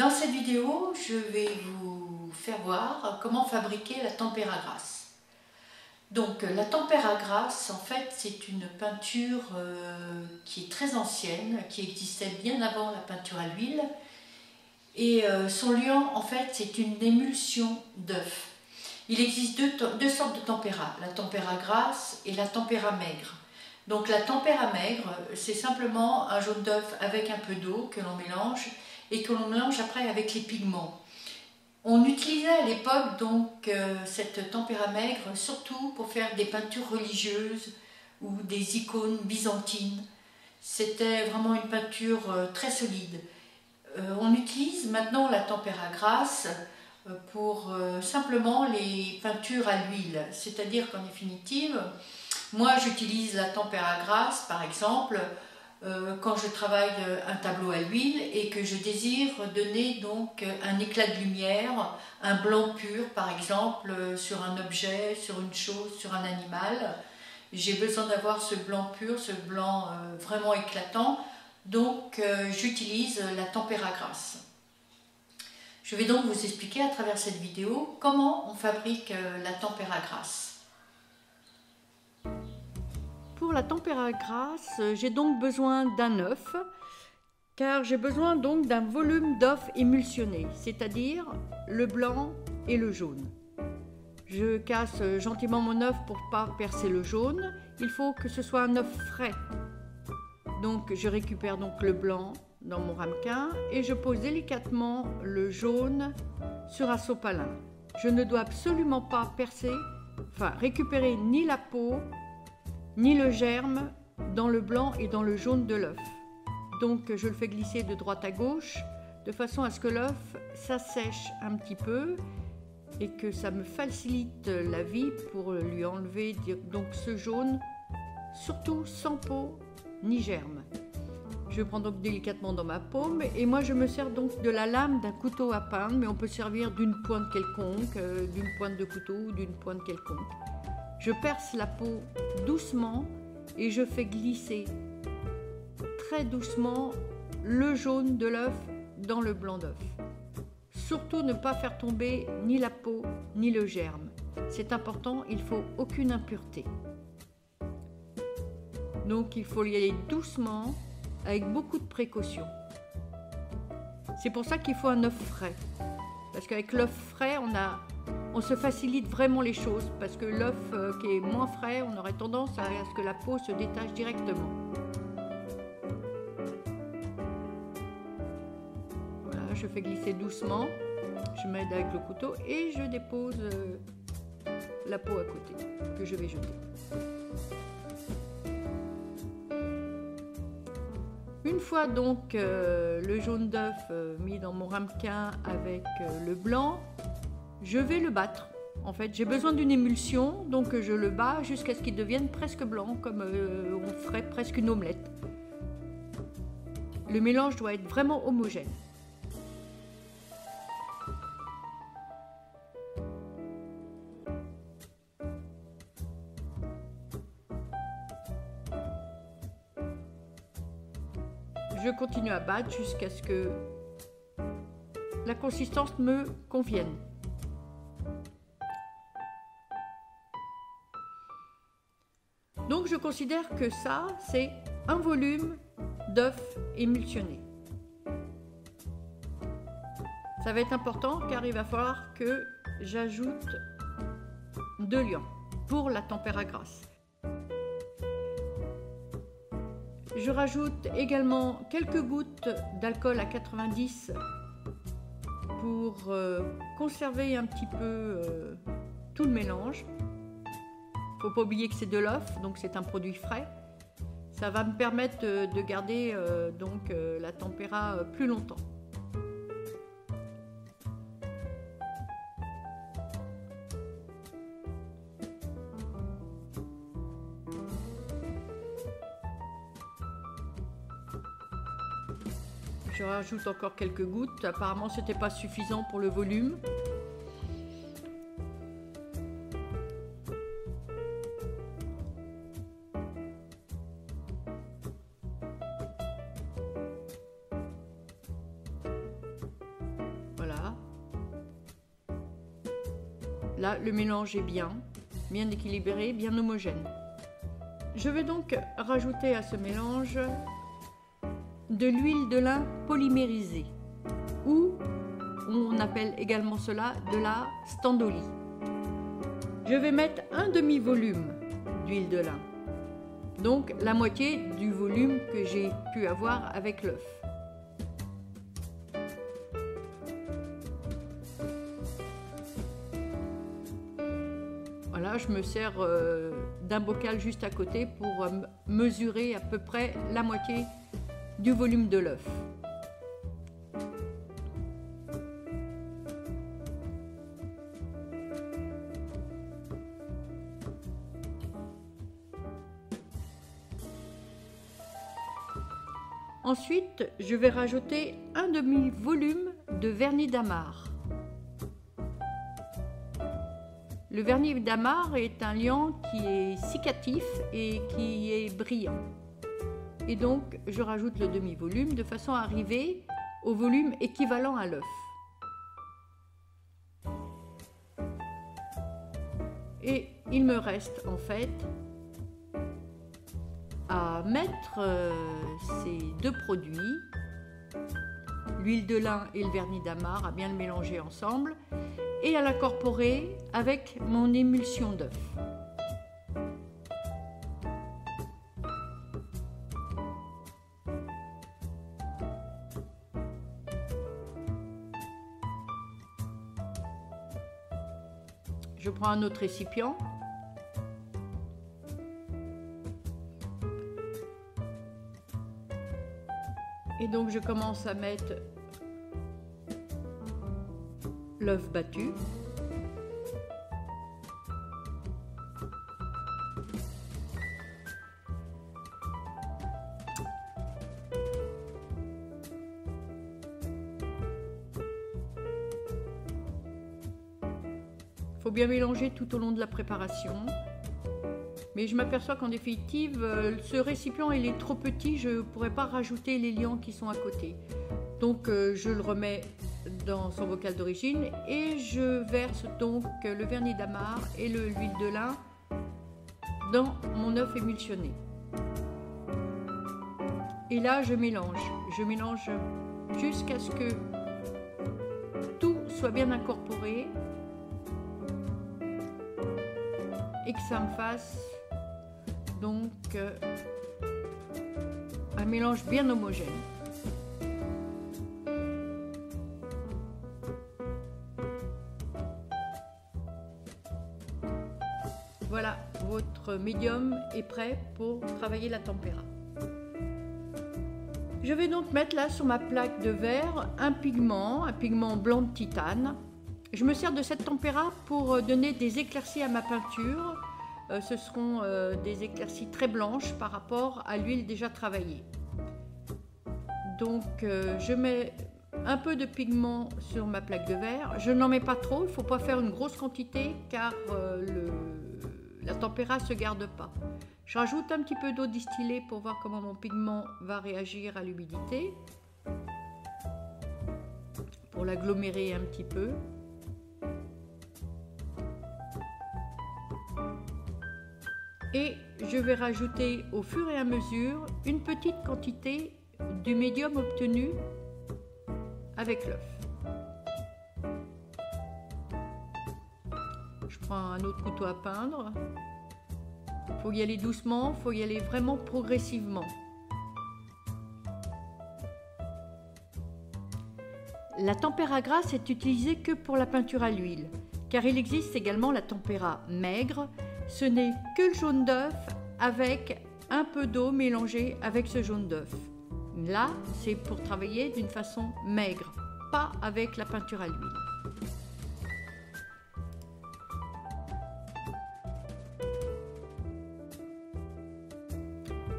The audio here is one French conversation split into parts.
Dans cette vidéo, je vais vous faire voir comment fabriquer la tempera grasse. Donc la tempera grasse, en fait, c'est une peinture qui est très ancienne, qui existait bien avant la peinture à l'huile. Et son liant, en fait, c'est une émulsion d'œuf. Il existe deux sortes de tempera, la tempera grasse et la tempera maigre. Donc la tempera maigre, c'est simplement un jaune d'œuf avec un peu d'eau que l'on mélange et que l'on mélange après avec les pigments. On utilisait à l'époque donc cette tempera maigre surtout pour faire des peintures religieuses ou des icônes byzantines. C'était vraiment une peinture très solide. On utilise maintenant la tempera grasse pour simplement les peintures à l'huile, c'est-à-dire qu'en définitive, moi j'utilise la tempera grasse par exemple quand je travaille un tableau à l'huile et que je désire donner donc un éclat de lumière, un blanc pur par exemple sur un objet, sur une chose, sur un animal. J'ai besoin d'avoir ce blanc pur, ce blanc vraiment éclatant, donc j'utilise la tempera grasse. Je vais donc vous expliquer à travers cette vidéo comment on fabrique la tempera grasse. Pour la tempera grasse, j'ai donc besoin d'un œuf, car j'ai besoin donc d'un volume d'œuf émulsionné, c'est-à-dire le blanc et le jaune. Je casse gentiment mon œuf pour ne pas percer le jaune. Il faut que ce soit un œuf frais. Donc je récupère donc le blanc dans mon ramequin et je pose délicatement le jaune sur un sopalin. Je ne dois absolument pas récupérer ni la peau ni le germe dans le blanc et dans le jaune de l'œuf. Donc je le fais glisser de droite à gauche de façon à ce que l'œuf s'assèche un petit peu et que ça me facilite la vie pour lui enlever donc ce jaune, surtout sans peau ni germe. Je prends donc délicatement dans ma paume et moi je me sers donc de la lame d'un couteau à peindre, mais on peut servir d'une pointe quelconque, d'une pointe de couteau ou d'une pointe quelconque. Je perce la peau doucement et je fais glisser très doucement le jaune de l'œuf dans le blanc d'œuf. Surtout ne pas faire tomber ni la peau ni le germe. C'est important, il ne faut aucune impureté. Donc il faut y aller doucement, avec beaucoup de précaution. C'est pour ça qu'il faut un œuf frais. Parce qu'avec l'œuf frais, on se facilite vraiment les choses. Parce que l'œuf qui est moins frais, on aurait tendance à ce que la peau se détache directement. Voilà, je fais glisser doucement. Je m'aide avec le couteau et je dépose la peau à côté, que je vais jeter. Une fois donc le jaune d'œuf mis dans mon ramequin avec le blanc, je vais le battre. En fait, j'ai besoin d'une émulsion, donc je le bats jusqu'à ce qu'il devienne presque blanc, comme on ferait presque une omelette. Le mélange doit être vraiment homogène. Je continue à battre jusqu'à ce que la consistance me convienne. Donc je considère que ça, c'est un volume d'œuf émulsionné. Ça va être important car il va falloir que j'ajoute 2 liants pour la tempera grasse. Je rajoute également quelques gouttes d'alcool à 90 pour conserver un petit peu tout le mélange. Il ne faut pas oublier que c'est de l'œuf, donc c'est un produit frais. Ça va me permettre de garder la tempera plus longtemps. Je rajoute encore quelques gouttes. Apparemment, ce n'était pas suffisant pour le volume. Là, le mélange est bien équilibré, bien homogène. Je vais donc rajouter à ce mélange de l'huile de lin polymérisée, ou on appelle également cela de la standolie. Je vais mettre un demi-volume d'huile de lin, donc la moitié du volume que j'ai pu avoir avec l'œuf. Voilà, je me sers d'un bocal juste à côté pour mesurer à peu près la moitié du volume de l'œuf. Ensuite, je vais rajouter un demi-volume de vernis d'amarre. Le vernis d'amarre est un liant qui est cicatif et qui est brillant. Et donc, je rajoute le demi-volume de façon à arriver au volume équivalent à l'œuf. Et il me reste en fait à mettre ces deux produits, l'huile de lin et le vernis d'amarre, à bien le mélanger ensemble et à l'incorporer avec mon émulsion d'œuf. Je prends un autre récipient. Et donc je commence à mettre l'œuf battu. Il faut bien mélanger tout au long de la préparation. Mais je m'aperçois qu'en définitive, ce récipient il est trop petit, je ne pourrais pas rajouter les liants qui sont à côté. Donc je le remets dans son bocal d'origine et je verse donc le vernis d'amarre et l'huile de lin dans mon œuf émulsionné. Et là je mélange jusqu'à ce que tout soit bien incorporé et que ça me fasse donc un mélange bien homogène. Voilà, votre médium est prêt pour travailler la tempéra. Je vais donc mettre là sur ma plaque de verre un pigment blanc de titane. Je me sers de cette tempéra pour donner des éclaircies à ma peinture. Ce seront des éclaircies très blanches par rapport à l'huile déjà travaillée. Donc je mets un peu de pigment sur ma plaque de verre. Je n'en mets pas trop, il ne faut pas faire une grosse quantité car la tempéra ne se garde pas. Je rajoute un petit peu d'eau distillée pour voir comment mon pigment va réagir à l'humidité, pour l'agglomérer un petit peu. Et je vais rajouter au fur et à mesure une petite quantité du médium obtenu avec l'œuf. Je prends un autre couteau à peindre. Il faut y aller doucement, il faut y aller vraiment progressivement. La tempéra grasse est utilisée que pour la peinture à l'huile, car il existe également la tempéra maigre. Ce n'est que le jaune d'œuf avec un peu d'eau mélangée avec ce jaune d'œuf. Là, c'est pour travailler d'une façon maigre, pas avec la peinture à l'huile.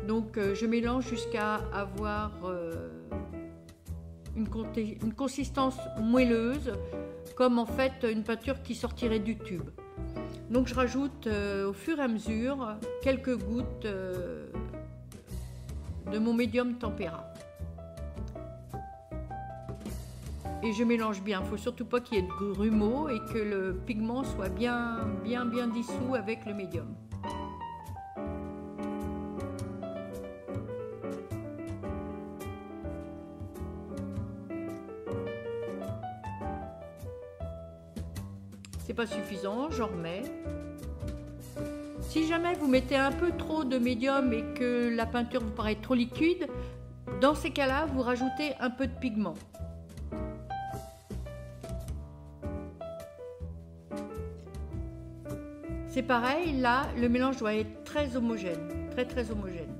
Donc, je mélange jusqu'à avoir une consistance moelleuse, comme en fait une peinture qui sortirait du tube. Donc je rajoute au fur et à mesure quelques gouttes de mon médium tempéra. Et je mélange bien. Il ne faut surtout pas qu'il y ait de grumeaux et que le pigment soit bien dissous avec le médium. C'est pas suffisant, j'en remets. Si jamais vous mettez un peu trop de médium et que la peinture vous paraît trop liquide, dans ces cas-là, vous rajoutez un peu de pigment. C'est pareil, là, le mélange doit être très homogène, très homogène,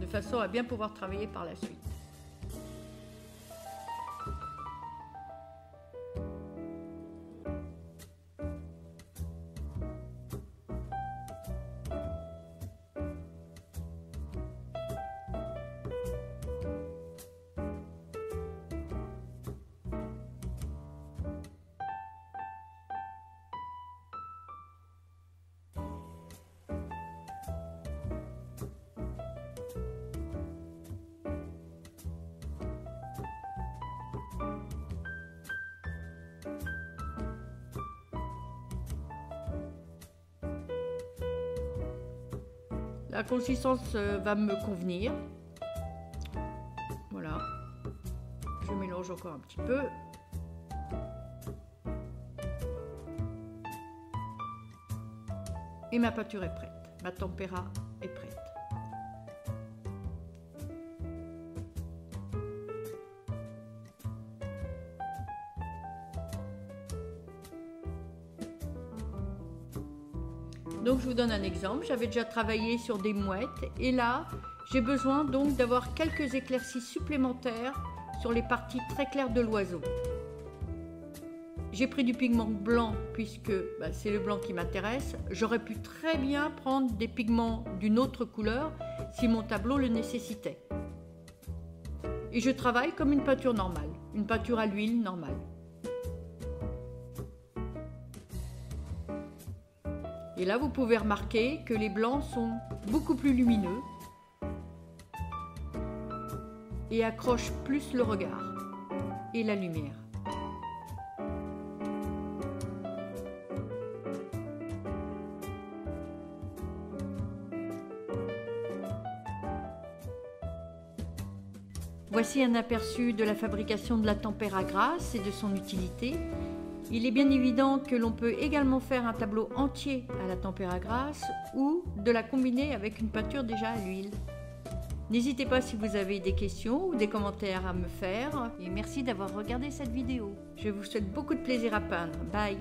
de façon à bien pouvoir travailler par la suite. La consistance va me convenir. Voilà. Je mélange encore un petit peu. Et ma peinture est prête. Ma tempéra est prête. Donc je vous donne un exemple, j'avais déjà travaillé sur des mouettes et là j'ai besoin donc d'avoir quelques éclaircies supplémentaires sur les parties très claires de l'oiseau. J'ai pris du pigment blanc puisque c'est le blanc qui m'intéresse. J'aurais pu très bien prendre des pigments d'une autre couleur si mon tableau le nécessitait. Et je travaille comme une peinture normale, une peinture à l'huile normale. Et là, vous pouvez remarquer que les blancs sont beaucoup plus lumineux et accrochent plus le regard et la lumière. Voici un aperçu de la fabrication de la tempéra grasse et de son utilité. Il est bien évident que l'on peut également faire un tableau entier à la tempéra grasse ou de la combiner avec une peinture déjà à l'huile. N'hésitez pas si vous avez des questions ou des commentaires à me faire et merci d'avoir regardé cette vidéo. Je vous souhaite beaucoup de plaisir à peindre. Bye!